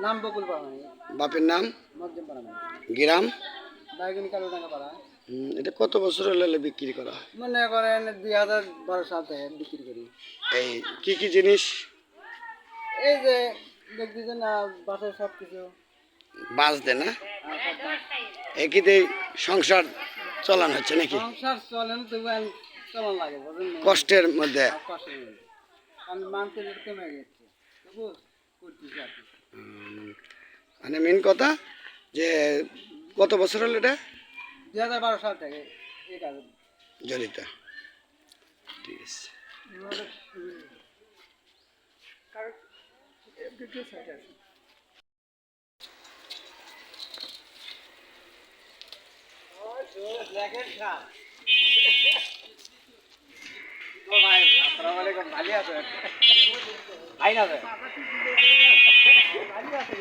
নাম বকুল পাড়া। বাপের নাম? মধ্যম পাড়া। গ্রাম? বাইগুনি কালুডাঙ্গা পাড়া। এটা কত বছর হলে বিক্রি করা হয়? মনে করেন 2012 সাল থেকে বিক্রি করি। এই কি কি জিনিস? এই যে দেখতেছেন না, বাসায় সব কিছু বাস দেয় না? একইতে সংসার চলানো হচ্ছে নাকি? সংসার চলেন তো চলন লাগে, কষ্টের মধ্যে। কষ্টের মধ্যে আমি মানতে কমে গেছে, তবু করতেছি আর কি। মানে মেন কথা যে কত বছর হলো এটা? 2012 সাল থেকে এই কাজে জড়িত। ঠিক আছে। ভাই আসসালামু আলাইকুম, ভালো আছেন? ভাই না ভাই ভালো আছে।